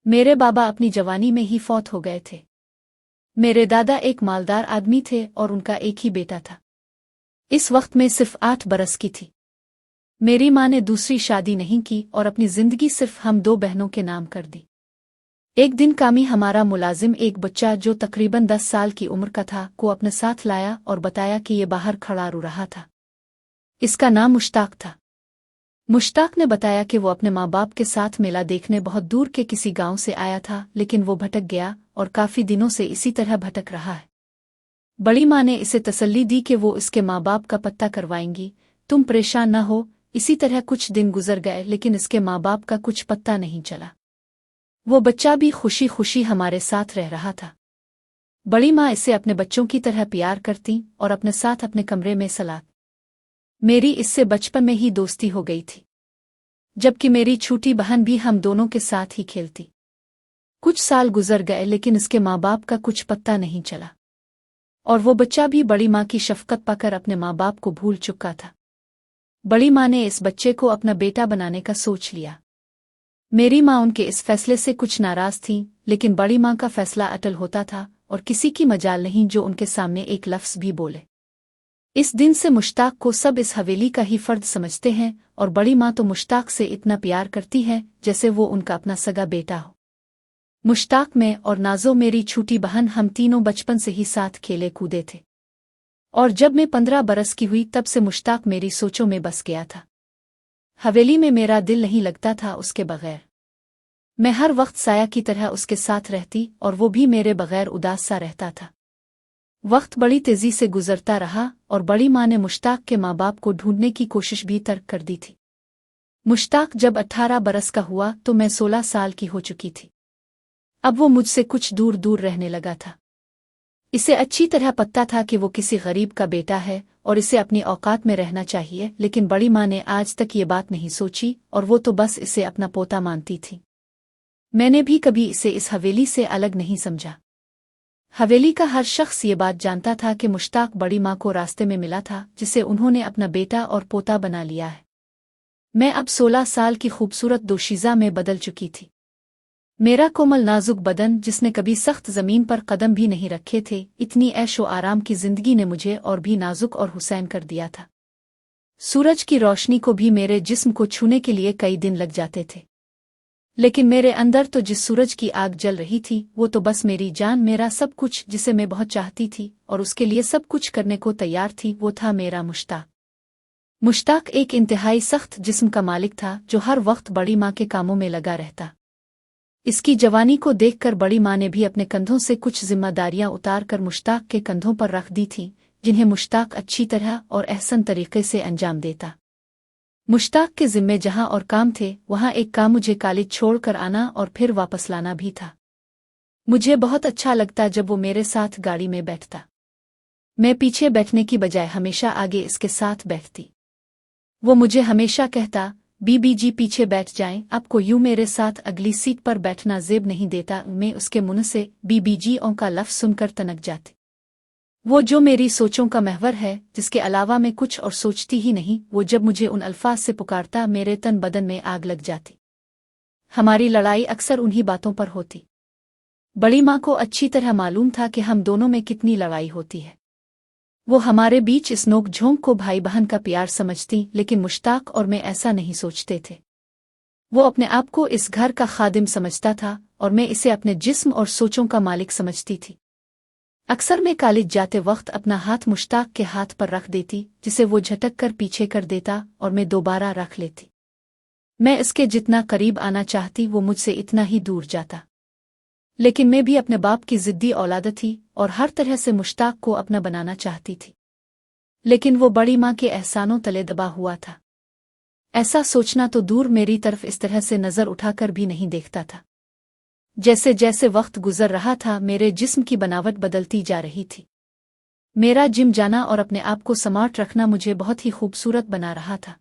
मेरे बाबा अपनी जवानी में ही फौत हो गए थे। मेरे दादा एक मालदार आदमी थे और उनका एक ही बेटा था। इस वक्त मैं सिर्फ 8 बरस की थी। मेरी माँ ने दूसरी शादी नहीं की और अपनी जिंदगी सिर्फ हम 2 बहनों के नाम कर दी। एक दिन कामी हमारा मुलाजिम एक बच्चा जो तकरीबन 10 साल की उम्र का था को अपने साथ लाया और बताया कि ये बाहर खड़ा रो रहा था। इसका नाम मुश्ताक था। मुश्ताक ने बताया कि वो अपने माँ बाप के साथ मेला देखने बहुत दूर के किसी गांव से आया था, लेकिन वो भटक गया और काफी दिनों से इसी तरह भटक रहा है। बड़ी माँ ने इसे तसल्ली दी कि वो इसके माँ बाप का पत्ता करवाएंगी, तुम परेशान न हो। इसी तरह कुछ दिन गुजर गए, लेकिन इसके माँ बाप का कुछ पत्ता नहीं चला। वो बच्चा भी खुशी खुशी हमारे साथ रह रहा था। बड़ी माँ इसे अपने बच्चों की तरह प्यार करती और अपने साथ अपने कमरे में सलात। मेरी इससे बचपन में ही दोस्ती हो गई थी, जबकि मेरी छोटी बहन भी हम दोनों के साथ ही खेलती। कुछ साल गुजर गए, लेकिन इसके माँ बाप का कुछ पत्ता नहीं चला और वो बच्चा भी बड़ी माँ की शफकत पाकर अपने माँ बाप को भूल चुका था। बड़ी माँ ने इस बच्चे को अपना बेटा बनाने का सोच लिया। मेरी माँ उनके इस फैसले से कुछ नाराज थी, लेकिन बड़ी माँ का फैसला अटल होता था और किसी की मजाल नहीं जो उनके सामने एक लफ्ज़ भी बोले। इस दिन से मुश्ताक को सब इस हवेली का ही फर्द समझते हैं और बड़ी माँ तो मुश्ताक से इतना प्यार करती है जैसे वो उनका अपना सगा बेटा हो। मुश्ताक, मैं और नाज़ो मेरी छोटी बहन, हम तीनों बचपन से ही साथ खेले कूदे थे और जब मैं 15 बरस की हुई तब से मुश्ताक मेरी सोचों में बस गया था। हवेली में मेरा दिल नहीं लगता था उसके बगैर। मैं हर वक्त साया की तरह उसके साथ रहती और वो भी मेरे बगैर उदास सा रहता था। वक्त बड़ी तेजी से गुजरता रहा और बड़ी माँ ने मुश्ताक के माँ बाप को ढूंढने की कोशिश भी तर्क कर दी थी। मुश्ताक जब 18 बरस का हुआ तो मैं 16 साल की हो चुकी थी। अब वो मुझसे कुछ दूर दूर रहने लगा था। इसे अच्छी तरह पता था कि वो किसी गरीब का बेटा है और इसे अपनी औकात में रहना चाहिए, लेकिन बड़ी माँ ने आज तक ये बात नहीं सोची और वो तो बस इसे अपना पोता मानती थी। मैंने भी कभी इसे इस हवेली से अलग नहीं समझा। हवेली का हर शख्स ये बात जानता था कि मुश्ताक बड़ी माँ को रास्ते में मिला था, जिसे उन्होंने अपना बेटा और पोता बना लिया है। मैं अब 16 साल की खूबसूरत दोशीज़ा में बदल चुकी थी। मेरा कोमल नाजुक बदन, जिसने कभी सख्त ज़मीन पर कदम भी नहीं रखे थे, इतनी ऐशो आराम की ज़िंदगी ने मुझे और भी नाजुक और हुसैन कर दिया था। सूरज की रोशनी को भी मेरे जिस्म को छूने के लिए कई दिन लग जाते थे, लेकिन मेरे अंदर तो जिस सूरज की आग जल रही थी वो तो बस मेरी जान, मेरा सब कुछ, जिसे मैं बहुत चाहती थी और उसके लिए सब कुछ करने को तैयार थी, वो था मेरा मुश्ताक। मुश्ताक एक इंतहाई सख्त जिस्म का मालिक था जो हर वक्त बड़ी माँ के कामों में लगा रहता। इसकी जवानी को देखकर बड़ी माँ ने भी अपने कंधों से कुछ जिम्मेदारियां उतार कर मुश्ताक के कंधों पर रख दी थीं, जिन्हें मुश्ताक अच्छी तरह और अहसन तरीके से अंजाम देता। मुश्ताक के जिम्मे जहां और काम थे, वहां एक काम मुझे कॉलेज छोड़कर आना और फिर वापस लाना भी था। मुझे बहुत अच्छा लगता जब वो मेरे साथ गाड़ी में बैठता। मैं पीछे बैठने की बजाय हमेशा आगे इसके साथ बैठती। वो मुझे हमेशा कहता, बीबी जी पीछे बैठ जाएं, आपको यूं मेरे साथ अगली सीट पर बैठना जेब नहीं देता। मैं उसके मुंह से बीबी जी ओं का लफ्ज़ सुनकर तनक जाती। वो जो मेरी सोचों का महवर है, जिसके अलावा मैं कुछ और सोचती ही नहीं, वो जब मुझे उन अल्फाज से पुकारता, मेरे तन बदन में आग लग जाती। हमारी लड़ाई अक्सर उन्हीं बातों पर होती। बड़ी माँ को अच्छी तरह मालूम था कि हम दोनों में कितनी लड़ाई होती है। वो हमारे बीच इस नोक झोंक को भाई बहन का प्यार समझती, लेकिन मुश्ताक और मैं ऐसा नहीं सोचते थे। वो अपने आप को इस घर का खादिम समझता था और मैं इसे अपने जिस्म और सोचों का मालिक समझती थी। अक्सर मैं कॉलेज जाते वक्त अपना हाथ मुश्ताक के हाथ पर रख देती, जिसे वो झटक कर पीछे कर देता और मैं दोबारा रख लेती। मैं इसके जितना करीब आना चाहती, वो मुझसे इतना ही दूर जाता। लेकिन मैं भी अपने बाप की जिद्दी औलाद थी और हर तरह से मुश्ताक को अपना बनाना चाहती थी, लेकिन वो बड़ी माँ के एहसानों तले दबा हुआ था। ऐसा सोचना तो दूर, मेरी तरफ इस तरह से नज़र उठाकर भी नहीं देखता था। जैसे जैसे वक्त गुजर रहा था, मेरे जिस्म की बनावट बदलती जा रही थी। मेरा जिम जाना और अपने आप को स्मार्ट रखना मुझे बहुत ही खूबसूरत बना रहा था।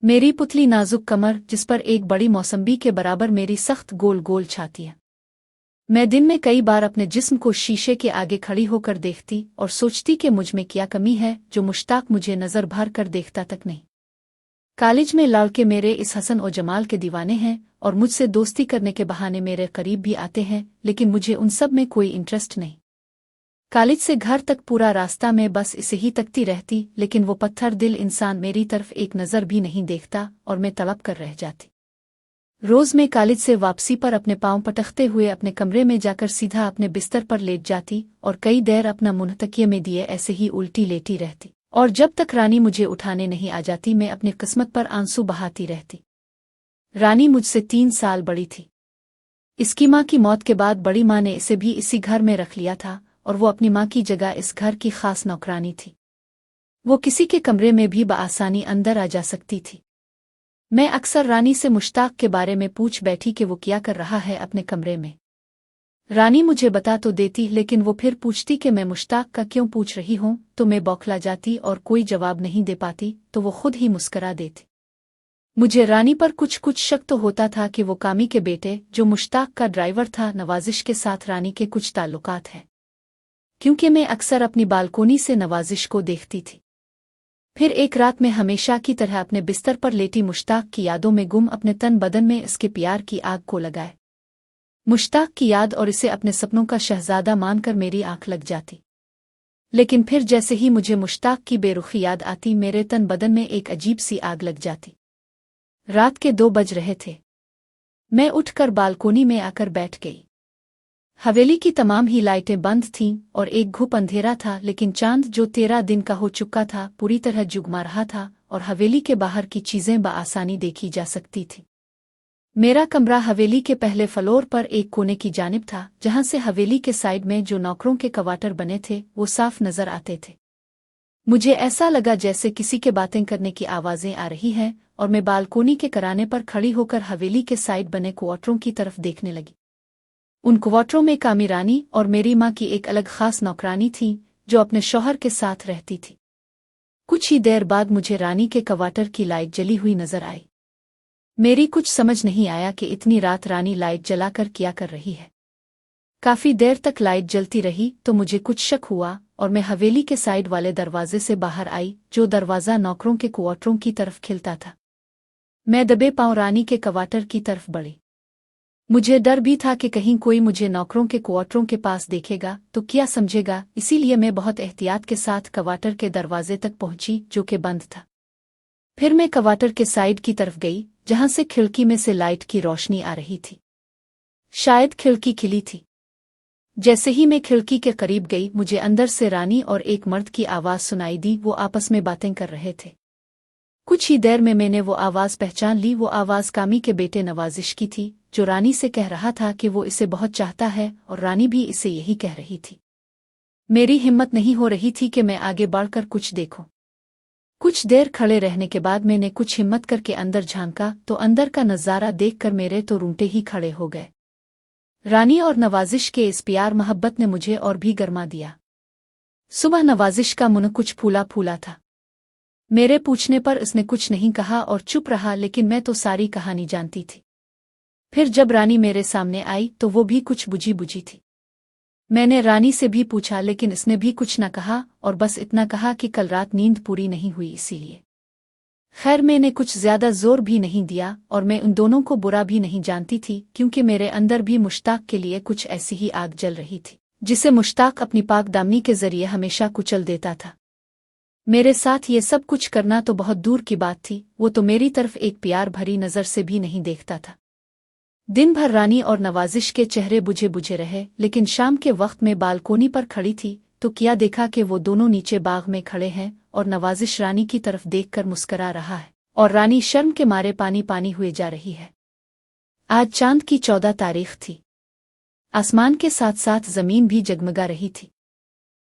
मेरी पुतली नाजुक कमर, जिस पर एक बड़ी मौसम्बी के बराबर मेरी सख्त गोल गोल छातियाँ। मैं दिन में कई बार अपने जिस्म को शीशे के आगे खड़ी होकर देखती और सोचती कि मुझ में क्या कमी है जो मुश्ताक मुझे नज़र भर कर देखता तक नहीं। कॉलेज में लड़के मेरे इस हसन और जमाल के दीवाने हैं और मुझसे दोस्ती करने के बहाने मेरे करीब भी आते हैं, लेकिन मुझे उन सब में कोई इंटरेस्ट नहीं। कॉलेज से घर तक पूरा रास्ता मैं बस इसे ही तकती रहती, लेकिन वो पत्थर दिल इंसान मेरी तरफ एक नज़र भी नहीं देखता और मैं तड़प कर रह जाती। रोज़ मैं कॉलेज से वापसी पर अपने पाँव पटकते हुए अपने कमरे में जाकर सीधा अपने बिस्तर पर लेट जाती और कई देर अपना मुंह तकिए में दिए ऐसे ही उल्टी लेटी रहती, और जब तक रानी मुझे उठाने नहीं आ जाती मैं अपनी किस्मत पर आंसू बहाती रहती। रानी मुझसे 3 साल बड़ी थी। इसकी माँ की मौत के बाद बड़ी माँ ने इसे भी इसी घर में रख लिया था और वो अपनी माँ की जगह इस घर की खास नौकरानी थी। वो किसी के कमरे में भी बआसानी अंदर आ जा सकती थी। मैं अक्सर रानी से मुश्ताक के बारे में पूछ बैठी कि वो क्या कर रहा है अपने कमरे में। रानी मुझे बता तो देती, लेकिन वो फिर पूछती कि मैं मुश्ताक का क्यों पूछ रही हूँ, तो मैं बौखला जाती और कोई जवाब नहीं दे पाती, तो वो खुद ही मुस्करा देती। मुझे रानी पर कुछ शक तो होता था कि वो कामी के बेटे, जो मुश्ताक का ड्राइवर था, नवाजिश के साथ रानी के कुछ ताल्लुकात हैं, क्योंकि मैं अक्सर अपनी बालकोनी से नवाजिश को देखती थी। फिर एक रात में हमेशा की तरह अपने बिस्तर पर लेटी मुश्ताक की यादों में गुम अपने तन बदन में इसके प्यार की आग को लगाए। मुश्ताक की याद और इसे अपने सपनों का शहजादा मानकर मेरी आंख लग जाती। लेकिन फिर जैसे ही मुझे मुश्ताक की बेरुखी याद आती, मेरे तन बदन में एक अजीब सी आग लग जाती। रात के 2 बज रहे थे। मैं उठकर बालकोनी में आकर बैठ गई। हवेली की तमाम ही लाइटें बंद थीं और एक घुप अंधेरा था, लेकिन चांद जो 13 दिन का हो चुका था पूरी तरह जुगमा रहा था और हवेली के बाहर की चीजें बआसानी देखी जा सकती थी। मेरा कमरा हवेली के पहले फ्लोर पर एक कोने की जानिब था, जहां से हवेली के साइड में जो नौकरों के क्वार्टर बने थे वो साफ नजर आते थे। मुझे ऐसा लगा जैसे किसी के बातें करने की आवाजें आ रही हैं, और मैं बालकोनी के कराने पर खड़ी होकर हवेली के साइड बने क्वार्टरों की तरफ देखने लगी। उन क्वार्टरों में कामी रानी और मेरी माँ की एक अलग खास नौकरानी थी, जो अपने शौहर के साथ रहती थी। कुछ ही देर बाद मुझे रानी के क्वार्टर की लाइट जली हुई नजर आई। मेरी कुछ समझ नहीं आया कि इतनी रात रानी लाइट जलाकर क्या कर रही है। काफी देर तक लाइट जलती रही तो मुझे कुछ शक हुआ और मैं हवेली के साइड वाले दरवाजे से बाहर आई, जो दरवाजा नौकरों के क्वार्टरों की तरफ खिलता था। मैं दबे पांव रानी के क्वार्टर की तरफ बढ़ी। मुझे डर भी था कि कहीं कोई मुझे नौकरों के क्वार्टरों के पास देखेगा तो क्या समझेगा, इसीलिए मैं बहुत एहतियात के साथ क्वार्टर के दरवाजे तक पहुंची, जो कि बंद था। फिर मैं क्वार्टर के साइड की तरफ गई, जहां से खिड़की में से लाइट की रोशनी आ रही थी। शायद खिड़की खिली थी। जैसे ही मैं खिड़की के करीब गई, मुझे अंदर से रानी और एक मर्द की आवाज सुनाई दी। वो आपस में बातें कर रहे थे। कुछ ही देर में मैंने वो आवाज पहचान ली। वो आवाज कामी के बेटे नवाजिश की थी, जो रानी से कह रहा था कि वो इसे बहुत चाहता है, और रानी भी इसे यही कह रही थी। मेरी हिम्मत नहीं हो रही थी कि मैं आगे बढ़कर कुछ देखूं। कुछ देर खड़े रहने के बाद मैंने कुछ हिम्मत करके अंदर झांका तो अंदर का नज़ारा देखकर मेरे तो रूंगटे ही खड़े हो गए। रानी और नवाजिश के इस प्यार मोहब्बत ने मुझे और भी गरमा दिया। सुबह नवाजिश का मुंह कुछ फूला फूला था। मेरे पूछने पर उसने कुछ नहीं कहा और चुप रहा, लेकिन मैं तो सारी कहानी जानती थी। फिर जब रानी मेरे सामने आई तो वो भी कुछ बुझी बुझी थी। मैंने रानी से भी पूछा, लेकिन इसने भी कुछ न कहा और बस इतना कहा कि कल रात नींद पूरी नहीं हुई इसीलिए। खैर, मैंने कुछ ज्यादा जोर भी नहीं दिया और मैं उन दोनों को बुरा भी नहीं जानती थी, क्योंकि मेरे अंदर भी मुश्ताक के लिए कुछ ऐसी ही आग जल रही थी, जिसे मुश्ताक अपनी पाक दामनी के जरिए हमेशा कुचल देता था। मेरे साथ ये सब कुछ करना तो बहुत दूर की बात थी, वो तो मेरी तरफ एक प्यार भरी नजर से भी नहीं देखता था। दिन भर रानी और नवाजिश के चेहरे बुझे बुझे रहे, लेकिन शाम के वक्त में बालकोनी पर खड़ी थी तो क्या देखा कि वो दोनों नीचे बाग में खड़े हैं और नवाजिश रानी की तरफ देखकर मुस्करा रहा है और रानी शर्म के मारे पानी पानी हुए जा रही है। आज चांद की 14 तारीख थी। आसमान के साथ साथ जमीन भी जगमगा रही थी।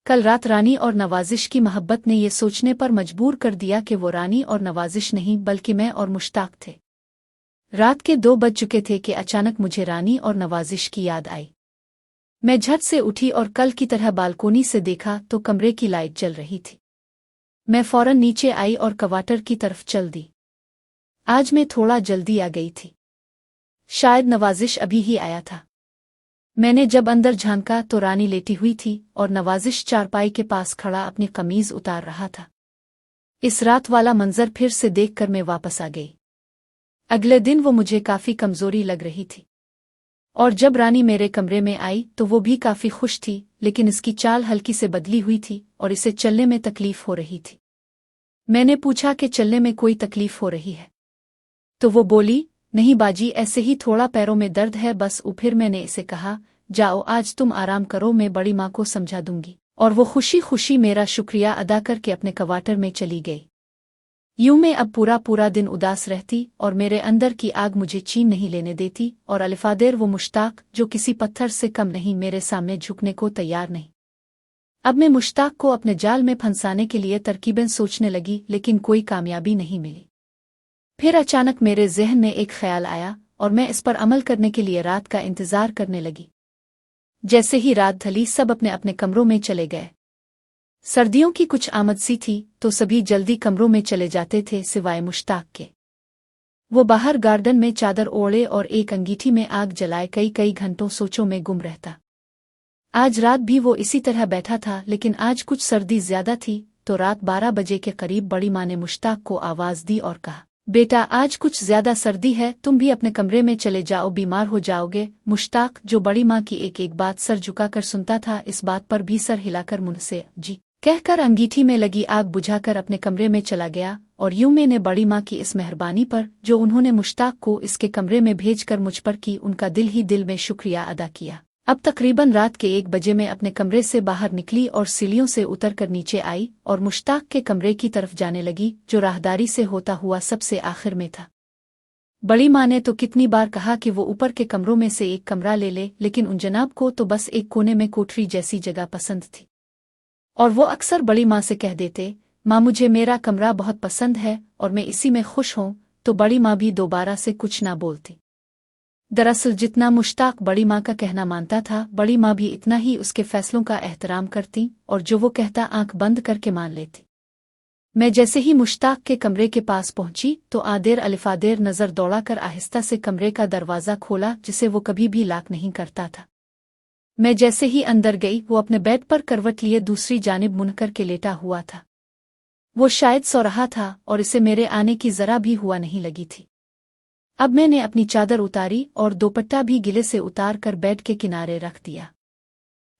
कल रात रानी और नवाजिश की मोहब्बत ने ये सोचने पर मजबूर कर दिया कि वो रानी और नवाजिश नहीं बल्कि मैं और मुश्ताक थे। रात के 2 बज चुके थे कि अचानक मुझे रानी और नवाजिश की याद आई। मैं झट से उठी और कल की तरह बालकोनी से देखा तो कमरे की लाइट जल रही थी। मैं फौरन नीचे आई और क्वार्टर की तरफ चल दी। आज मैं थोड़ा जल्दी आ गई थी। शायद नवाजिश अभी ही आया था। मैंने जब अंदर झांका तो रानी लेटी हुई थी और नवाजिश चारपाई के पास खड़ा अपनी कमीज उतार रहा था। इस रात वाला मंजर फिर से देखकर मैं वापस आ गई। अगले दिन वो मुझे काफी कमजोरी लग रही थी, और जब रानी मेरे कमरे में आई तो वो भी काफी खुश थी, लेकिन इसकी चाल हल्की से बदली हुई थी और इसे चलने में तकलीफ हो रही थी। मैंने पूछा कि चलने में कोई तकलीफ हो रही है, तो वो बोली, नहीं बाजी, ऐसे ही थोड़ा पैरों में दर्द है बस। फिर मैंने इसे कहा, जाओ आज तुम आराम करो, मैं बड़ी माँ को समझा दूंगी। और वो खुशी खुशी मेरा शुक्रिया अदा करके अपने क्वार्टर में चली गई। यूं मैं अब पूरा पूरा दिन उदास रहती और मेरे अंदर की आग मुझे चैन नहीं लेने देती, और अलिफादेर वो मुश्ताक जो किसी पत्थर से कम नहीं मेरे सामने झुकने को तैयार नहीं। अब मैं मुश्ताक को अपने जाल में फंसाने के लिए तरकीबें सोचने लगी, लेकिन कोई कामयाबी नहीं मिली। फिर अचानक मेरे ज़हन में एक ख्याल आया और मैं इस पर अमल करने के लिए रात का इंतजार करने लगी। जैसे ही रात ढली सब अपने अपने कमरों में चले गए। सर्दियों की कुछ आमद सी थी तो सभी जल्दी कमरों में चले जाते थे सिवाय मुश्ताक के। वो बाहर गार्डन में चादर ओढ़े और एक अंगीठी में आग जलाए कई कई घंटों सोचों में गुम रहता। आज रात भी वो इसी तरह बैठा था, लेकिन आज कुछ सर्दी ज्यादा थी, तो रात 12 बजे के करीब बड़ी माँ ने मुश्ताक को आवाज दी और कहा, बेटा आज कुछ ज्यादा सर्दी है, तुम भी अपने कमरे में चले जाओ, बीमार हो जाओगे। मुश्ताक जो बड़ी माँ की एक एक बात सर झुकाकर सुनता था, इस बात पर भी सर हिलाकर मुंह से जी कहकर अंगीठी में लगी आग बुझाकर अपने कमरे में चला गया। और यूं मैंने बड़ी माँ की इस मेहरबानी पर जो उन्होंने मुश्ताक को इसके कमरे में भेजकर मुझ पर की, उनका दिल ही दिल में शुक्रिया अदा किया। अब तकरीबन रात के 1 बजे मैं अपने कमरे से बाहर निकली और सीढ़ियों से उतरकर नीचे आई और मुश्ताक के कमरे की तरफ जाने लगी, जो राहदारी से होता हुआ सबसे आखिर में था। बड़ी माँ ने तो कितनी बार कहा कि वो ऊपर के कमरों में से एक कमरा ले ले, लेकिन उन जनाब को तो बस एक कोने में कोठरी जैसी जगह पसंद थी। और वो अक्सर बड़ी माँ से कह देते, माँ मुझे मेरा कमरा बहुत पसंद है और मैं इसी में खुश हूँ, तो बड़ी माँ भी दोबारा से कुछ ना बोलती। दरअसल जितना मुश्ताक बड़ी माँ का कहना मानता था, बड़ी माँ भी इतना ही उसके फैसलों का एहतराम करती और जो वो कहता आंख बंद करके मान लेती। मैं जैसे ही मुश्ताक के कमरे के पास पहुंची तो आदेर अलिफादेर नजर दौड़ाकर आहिस्ता से कमरे का दरवाज़ा खोला, जिसे वो कभी भी लॉक नहीं करता था। मैं जैसे ही अंदर गई, वो अपने बेड पर करवट लिए दूसरी जानिब मुड़ करके लेटा हुआ था। वो शायद सो रहा था और इसे मेरे आने की जरा भी हुआ नहीं लगी थी। अब मैंने अपनी चादर उतारी और दोपट्टा भी गिले से उतार कर बेड के किनारे रख दिया।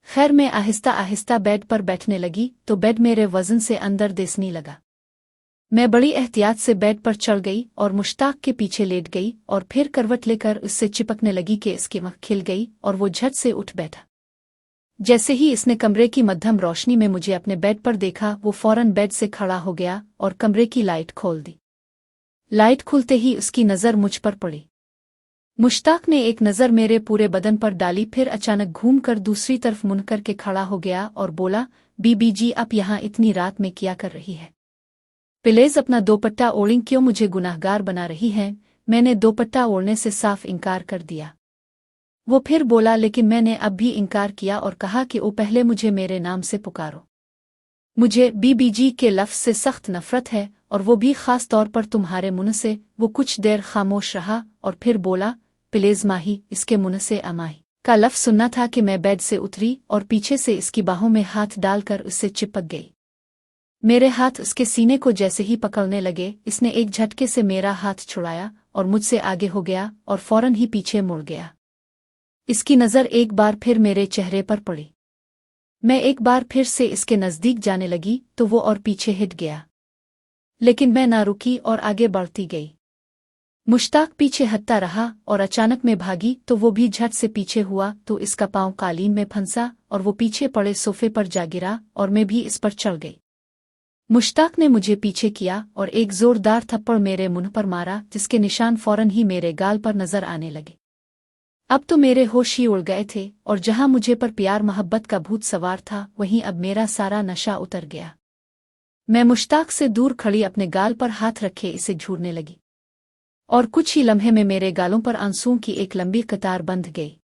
खैर मैं आहिस्ता आहिस्ता बेड पर बैठने लगी तो बेड मेरे वजन से अंदर देसने लगा। मैं बड़ी एहतियात से बेड पर चढ़ गई और मुश्ताक के पीछे लेट गई और फिर करवट लेकर उससे चिपकने लगी कि इसकी आँख खिल गई और वो झट से उठ बैठा। जैसे ही इसने कमरे की मध्यम रोशनी में मुझे अपने बेड पर देखा, वो फौरन बेड से खड़ा हो गया और कमरे की लाइट खोल दी। लाइट खुलते ही उसकी नज़र मुझ पर पड़ी। मुश्ताक ने एक नज़र मेरे पूरे बदन पर डाली, फिर अचानक घूमकर दूसरी तरफ मुड़ करके खड़ा हो गया और बोला, बीबी जी आप यहाँ इतनी रात में क्या कर रही है? प्लीज अपना दोपट्टा ओढ़ें, क्यों मुझे गुनाहगार बना रही हैं? मैंने दोपट्टा ओढ़ने से साफ इनकार कर दिया। वो फिर बोला, लेकिन मैंने अब भी इनकार किया और कहा कि ओ पहले मुझे मेरे नाम से पुकारो। मुझे बीबी जी के लफ्ज़ से सख्त नफरत है और वो भी खास तौर पर तुम्हारे मुंह से। वो कुछ देर खामोश रहा और फिर बोला, प्लीज माही, इसके मुंह से अमाही का लफ्ज़ सुनना था कि मैं बेड से उतरी और पीछे से इसकी बाहों में हाथ डालकर उससे चिपक गई। मेरे हाथ उसके सीने को जैसे ही पकड़ने लगे, इसने एक झटके से मेरा हाथ छुड़ाया और मुझसे आगे हो गया और फौरन ही पीछे मुड़ गया। इसकी नज़र एक बार फिर मेरे चेहरे पर पड़ी। मैं एक बार फिर से इसके नज़दीक जाने लगी तो वो और पीछे हट गया, लेकिन मैं ना रुकी और आगे बढ़ती गई। मुश्ताक पीछे हटता रहा और अचानक मैं भागी तो वो भी झट से पीछे हुआ, तो इसका पांव कालीन में फंसा और वो पीछे पड़े सोफे पर जा गिरा और मैं भी इस पर चढ़ गई। मुश्ताक ने मुझे पीछे किया और एक जोरदार थप्पड़ मेरे मुंह पर मारा, जिसके निशान फौरन ही मेरे गाल पर नजर आने लगे। अब तो मेरे होश ही उड़ गए थे और जहां मुझे पर प्यार मोहब्बत का भूत सवार था, वहीं अब मेरा सारा नशा उतर गया। मैं मुश्ताक से दूर खड़ी अपने गाल पर हाथ रखे इसे झूरने लगी और कुछ ही लम्हे में मेरे गालों पर आंसुओं की एक लंबी कतार बंध गई।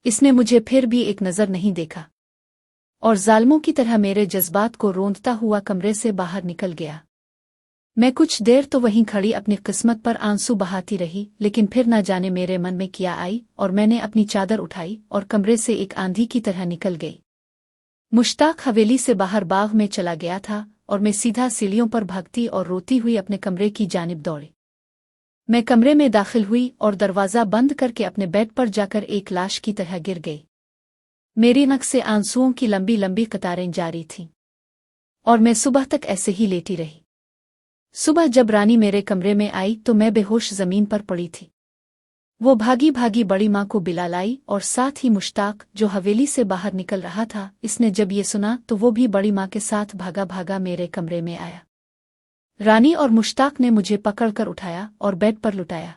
इसने मुझे फिर भी एक नज़र नहीं देखा और जालिमों की तरह मेरे जज्बात को रोंदता हुआ कमरे से बाहर निकल गया। मैं कुछ देर तो वहीं खड़ी अपनी किस्मत पर आंसू बहाती रही, लेकिन फिर न जाने मेरे मन में क्या आई और मैंने अपनी चादर उठाई और कमरे से एक आंधी की तरह निकल गई। मुश्ताक हवेली से बाहर बाग में चला गया था और मैं सीधा सीढ़ियों पर भागती और रोती हुई अपने कमरे की जानिब दौड़ी। मैं कमरे में दाखिल हुई और दरवाज़ा बंद करके अपने बेड पर जाकर एक लाश की तरह गिर गई। मेरी नक से आंसुओं की लंबी लंबी कतारें जारी थीं और मैं सुबह तक ऐसे ही लेटी रही। सुबह जब रानी मेरे कमरे में आई तो मैं बेहोश जमीन पर पड़ी थी। वो भागी भागी बड़ी माँ को बिला लाई और साथ ही मुश्ताक जो हवेली से बाहर निकल रहा था, इसने जब ये सुना तो वो भी बड़ी माँ के साथ भागा भागा मेरे कमरे में आया। रानी और मुश्ताक ने मुझे पकड़कर उठाया और बेड पर लुटाया।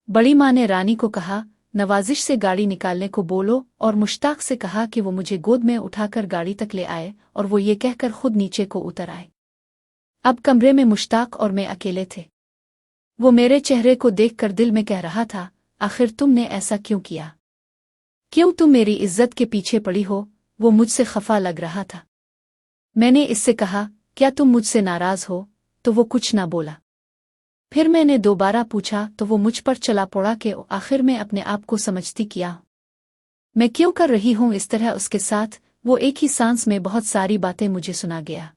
बड़ी माँ ने रानी को कहा, नवाजिश से गाड़ी निकालने को बोलो, और मुश्ताक से कहा कि वो मुझे गोद में उठाकर गाड़ी तक ले आए, और वो ये कहकर खुद नीचे को उतर आए। अब कमरे में मुश्ताक और मैं अकेले थे। वो मेरे चेहरे को देखकर दिल में कह रहा था, आखिर तुमने ऐसा क्यों किया? क्यों तुम मेरी इज्जत के पीछे पड़ी हो? वो मुझसे खफा लग रहा था। मैंने इससे कहा, क्या तुम मुझसे नाराज हो? तो वो कुछ ना बोला। फिर मैंने दोबारा पूछा तो वो मुझ पर चला पड़ा कि आखिर मैं अपने आप को समझती क्या? मैं क्यों कर रही हूँ इस तरह उसके साथ? वो एक ही सांस में बहुत सारी बातें मुझे सुना गया,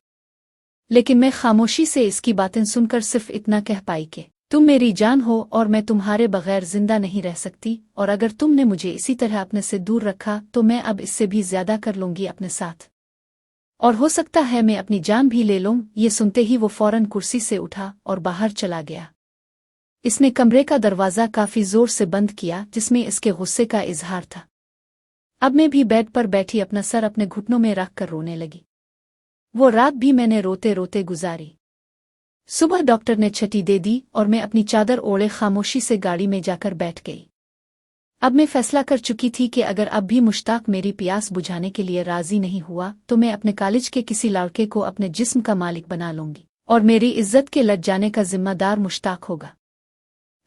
लेकिन मैं खामोशी से इसकी बातें सुनकर सिर्फ इतना कह पाई कि तुम मेरी जान हो और मैं तुम्हारे बगैर जिंदा नहीं रह सकती, और अगर तुमने मुझे इसी तरह अपने से दूर रखा तो मैं अब इससे भी ज्यादा कर लूंगी अपने साथ, और हो सकता है मैं अपनी जान भी ले लूं। ये सुनते ही वो फौरन कुर्सी से उठा और बाहर चला गया। इसने कमरे का दरवाज़ा काफी जोर से बंद किया, जिसमें इसके गुस्से का इजहार था। अब मैं भी बेड पर बैठी अपना सर अपने घुटनों में रख कर रोने लगी। वो रात भी मैंने रोते रोते गुजारी। सुबह डॉक्टर ने छुट्टी दे दी और मैं अपनी चादर ओढ़े खामोशी से गाड़ी में जाकर बैठ गई। अब मैं फैसला कर चुकी थी कि अगर अब भी मुश्ताक मेरी प्यास बुझाने के लिए राजी नहीं हुआ तो मैं अपने कॉलेज के किसी लड़के को अपने जिस्म का मालिक बना लूंगी, और मेरी इज्जत के लट जाने का जिम्मेदार मुश्ताक होगा।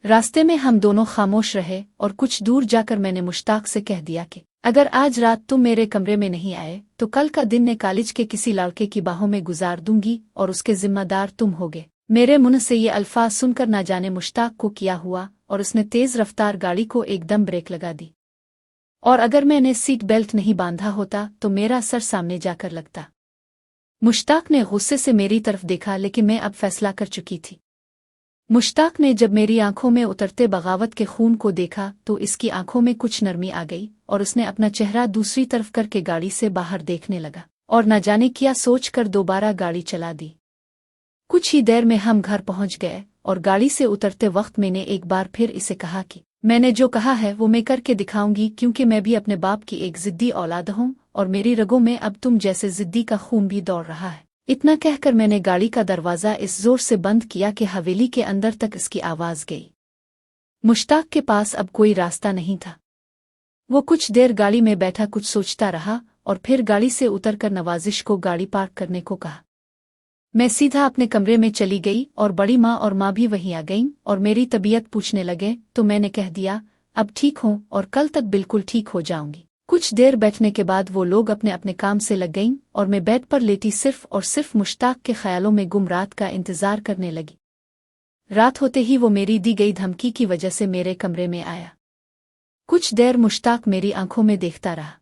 रास्ते में हम दोनों खामोश रहे और कुछ दूर जाकर मैंने मुश्ताक से कह दिया कि अगर आज रात तुम मेरे कमरे में नहीं आए तो कल का दिन मैं कॉलेज के किसी लड़के की बाहों में गुजार दूंगी और उसके जिम्मेदार तुम होगे। मेरे मुंह से ये अल्फाज सुनकर ना जाने मुश्ताक को क्या हुआ, और उसने तेज रफ्तार गाड़ी को एकदम ब्रेक लगा दी, और अगर मैंने सीट बेल्ट नहीं बांधा होता तो मेरा सर सामने जाकर लगता। मुश्ताक ने गुस्से से मेरी तरफ देखा, लेकिन मैं अब फैसला कर चुकी थी। मुश्ताक ने जब मेरी आंखों में उतरते बगावत के खून को देखा तो इसकी आंखों में कुछ नरमी आ गई और उसने अपना चेहरा दूसरी तरफ करके गाड़ी से बाहर देखने लगा, और न जाने क्या सोचकर दोबारा गाड़ी चला दी। कुछ ही देर में हम घर पहुंच गए, और गाड़ी से उतरते वक्त मैंने एक बार फिर इसे कहा कि मैंने जो कहा है वो मैं करके दिखाऊंगी, क्योंकि मैं भी अपने बाप की एक जिद्दी औलाद हूं और मेरी रगों में अब तुम जैसे जिद्दी का खून भी दौड़ रहा है। इतना कहकर मैंने गाड़ी का दरवाज़ा इस जोर से बंद किया कि हवेली के अंदर तक इसकी आवाज़ गई। मुश्ताक के पास अब कोई रास्ता नहीं था। वो कुछ देर गाड़ी में बैठा कुछ सोचता रहा और फिर गाड़ी से उतरकर नवाजिश को गाड़ी पार्क करने को कहा। मैं सीधा अपने कमरे में चली गई और बड़ी माँ और माँ भी वहीं आ गईं और मेरी तबीयत पूछने लगे तो मैंने कह दिया, अब ठीक हूँ और कल तक बिल्कुल ठीक हो जाऊंगी। कुछ देर बैठने के बाद वो लोग अपने अपने काम से लग गईं और मैं बेड पर लेटी सिर्फ और सिर्फ मुश्ताक के ख्यालों में गुम रात का इंतजार करने लगी। रात होते ही वो मेरी दी गई धमकी की वजह से मेरे कमरे में आया। कुछ देर मुश्ताक मेरी आंखों में देखता रहा।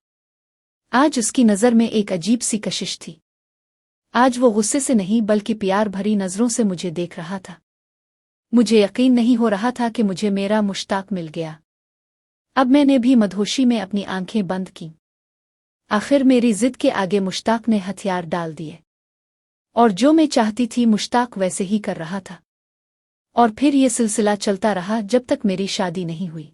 आज उसकी नज़र में एक अजीब सी कशिश थी। आज वो गुस्से से नहीं बल्कि प्यार भरी नज़रों से मुझे देख रहा था। मुझे यकीन नहीं हो रहा था कि मुझे मेरा मुश्ताक मिल गया। अब मैंने भी मदहोशी में अपनी आंखें बंद की। आखिर मेरी जिद के आगे मुश्ताक ने हथियार डाल दिए, और जो मैं चाहती थी मुश्ताक वैसे ही कर रहा था। और फिर ये सिलसिला चलता रहा जब तक मेरी शादी नहीं हुई।